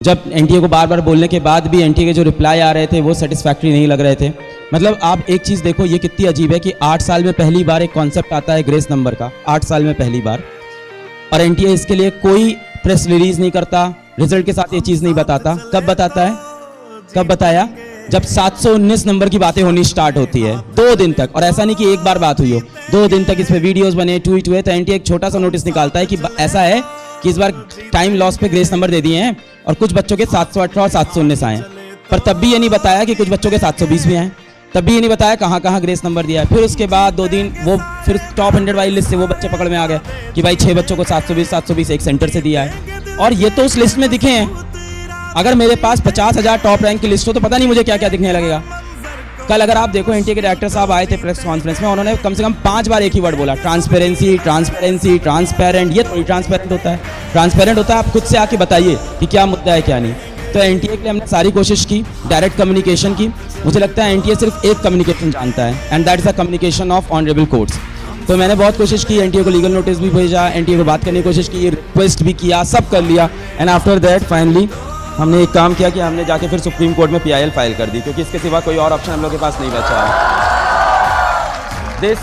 जब एनटीए को बार बार बोलने के बाद भी एनटीए के जो रिप्लाई आ रहे थे वो सेटिस्फैक्ट्री नहीं लग रहे थे। मतलब आप एक चीज़ देखो, ये कितनी अजीब है कि 8 साल में पहली बार एक कॉन्सेप्ट आता है ग्रेस नंबर का, 8 साल में पहली बार, और एनटीए इसके लिए कोई प्रेस रिलीज नहीं करता, रिजल्ट के साथ ये चीज़ नहीं बताता। कब बताता है? कब बताया? जब 719 नंबर की बातें होनी स्टार्ट होती है, 2 दिन तक। और ऐसा नहीं कि एक बार बात हुई हो, 2 दिन तक इस पे वीडियोस बने, ट्वीट हुए। तो एनटीए एक छोटा सा नोटिस निकालता है कि ऐसा है कि इस बार टाइम लॉस पे ग्रेस नंबर दे दिए हैं और कुछ बच्चों के 718 और 719 आए, पर तब भी ये नहीं बताया कि कुछ बच्चों के 720 भी आए, तब भी ये नहीं बताया कहाँ कहाँ ग्रेस नंबर दिया है। फिर उसके बाद 2 दिन वो फिर टॉप 100 वाली लिस्ट से वो बच्चे पकड़ में आ गए कि भाई 6 बच्चों को 720 एक सेंटर से दिया है, और ये तो उस लिस्ट में दिखे हैं। अगर मेरे पास 50,000 टॉप रैंक की लिस्ट हो तो पता नहीं मुझे क्या क्या दिखने लगेगा। कल अगर आप देखो, एनटीए के डायरेक्टर साहब आए थे प्रेस कॉन्फ्रेंस में, उन्होंने कम से कम 5 बार एक ही वर्ड बोला, ट्रांसपेरेंसी ट्रांसपेरेंसी ट्रांसपेरेंट। ये थोड़ी ट्रांसपेरेंट होता है, ट्रांसपेरेंट होता है आप खुद से आके बताइए कि क्या मुद्दा है क्या नहीं। तो एनटीए के लिए हमने सारी कोशिश की, डायरेक्ट कम्युनिकेशन की। मुझे लगता है एनटीए सिर्फ एक कम्युनिकेशन जानता है, and that is the communication of honourable courts. तो मैंने बहुत कोशिश की, एनटीए को लीगल नोटिस भी भेजा, एनटीए को बात करने की कोशिश की, रिक्वेस्ट भी किया, सब कर लिया, एंड आफ्टर दैट फाइनली हमने एक काम किया कि हमने जाके फिर सुप्रीम कोर्ट में पीआईएल फाइल कर दी, क्योंकि इसके सिवा कोई और ऑप्शन हम लोग के पास नहीं बचा है।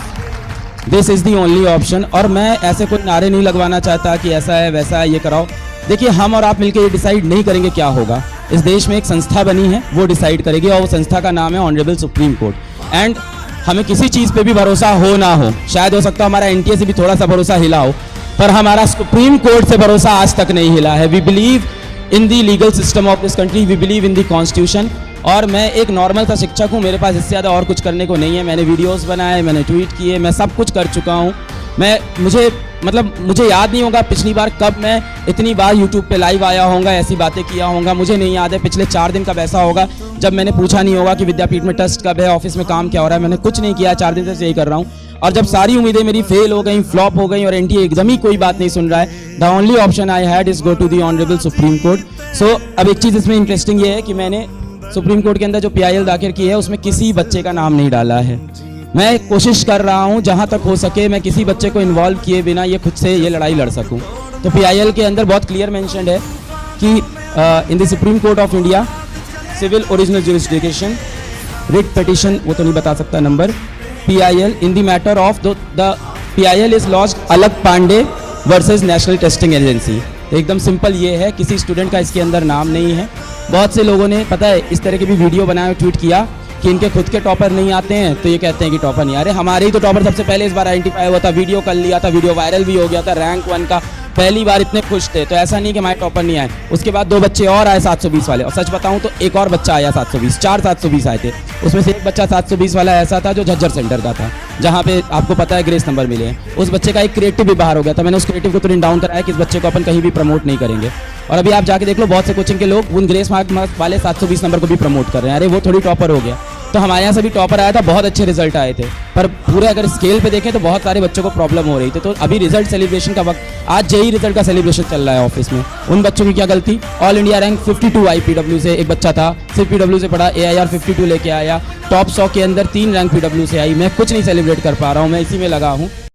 This is the only option. और मैं ऐसे कोई नारे नहीं लगवाना चाहता कि ऐसा है वैसा है, ये कराओ। देखिए, हम और आप मिलकर ये डिसाइड नहीं करेंगे क्या होगा। इस देश में एक संस्था बनी है, वो डिसाइड करेगी, और वो संस्था का नाम है ऑनरेबल सुप्रीम कोर्ट। एंड हमें किसी चीज़ पे भी भरोसा हो ना हो, शायद हो सकता है हमारा एनटीए से भी थोड़ा सा भरोसा हिला हो, पर हमारा सुप्रीम कोर्ट से भरोसा आज तक नहीं हिला है। We believe in the legal system of this country, we believe in the constitution. और मैं एक नॉर्मल सा शिक्षक हूँ, मेरे पास इससे ज़्यादा और कुछ करने को नहीं है। मैंने वीडियोस बनाए, मैंने ट्वीट किए, मैं सब कुछ कर चुका हूँ। मुझे याद नहीं होगा पिछली बार कब मैं इतनी बार यूट्यूब पे लाइव आया होऊंगा, ऐसी बातें किया होऊंगा, मुझे नहीं याद है। पिछले 4 दिन कब ऐसा होगा जब मैंने पूछा नहीं होगा कि विद्यापीठ में टेस्ट कब है, ऑफिस में काम क्या हो रहा है। मैंने कुछ नहीं किया, 4 दिन से यही कर रहा हूँ। और जब सारी उम्मीदें मेरी फेल हो गई, फ्लॉप हो गई, और एनटीए एकदम ही कोई बात नहीं सुन रहा है, the only option I had is go to the honourable Supreme Court. So अब एक चीज़ इसमें इंटरेस्टिंग ये है कि मैंने सुप्रीम कोर्ट के अंदर जो पीआईएल दाखिल की है उसमें किसी बच्चे का नाम नहीं डाला है। मैं कोशिश कर रहा हूँ जहाँ तक हो सके मैं किसी बच्चे को इन्वॉल्व किए बिना ये खुद से ये लड़ाई लड़ सकूँ। तो पीआईएल के अंदर बहुत क्लियर मेंशन्ड है कि in the Supreme Court of India civil original jurisdiction writ petition, वो तो नहीं बता सकता number, PIL in the matter of the PIL is lodged अलग Pandey versus National Testing Agency. तो एकदम सिंपल ये है, किसी स्टूडेंट का इसके अंदर नाम नहीं है। बहुत से लोगों ने पता है इस तरह के भी वीडियो बनाए, ट्वीट किया कि इनके खुद के टॉपर नहीं आते हैं तो ये कहते हैं कि टॉपर नहीं आ रहे। हमारे ही तो टॉपर सबसे पहले इस बार आइडेंटिफाई हुआ था, वीडियो कर लिया था, वीडियो वायरल भी हो गया था, रैंक 1 का, पहली बार इतने खुश थे। तो ऐसा नहीं कि हमारे टॉपर नहीं आए। उसके बाद 2 बच्चे और आए 720 वाले, और सच बताऊं तो एक और बच्चा आया 720, 4 720 आए थे। उसमें से एक बच्चा 720 वाला ऐसा था जो झज्जर सेंटर का था, जहाँ पे आपको पता है ग्रेस नंबर मिले हैं। उस बच्चे का एक क्रिएटिव भी बाहर हो गया था, मैंने उस क्रिएटिव को तुरंत डाउन कराया कि इस बच्चे को अपन कहीं भी प्रमोट नहीं करेंगे। और अभी आप जाके देख लो, बहुत से कोचिंग के लोग उन ग्रेस मार्क वाले 720 नंबर को भी प्रमोट कर रहे हैं। अरे वो थोड़ी टॉपर हो गया। तो हमारे यहाँ से भी टॉपर आया था, बहुत अच्छे रिजल्ट आए थे, पर पूरे अगर स्केल पे देखें तो बहुत सारे बच्चों को प्रॉब्लम हो रही थी। तो अभी रिजल्ट सेलिब्रेशन का वक्त, आज जेई रिजल्ट का सेलिब्रेशन चल रहा है ऑफिस में। उन बच्चों की क्या गलती? ऑल इंडिया रैंक 52 आई पीडब्ल्यू से एक बच्चा था, सिर्फ पीडब्ल्यू से पढ़ा, AIR 52 लेके आया, टॉप 100 के अंदर 3 रैंक पीडब्ल्यू से आई। मैं कुछ नहीं सेलिब्रेट कर पा रहा हूँ, मैं इसी में लगा हूँ।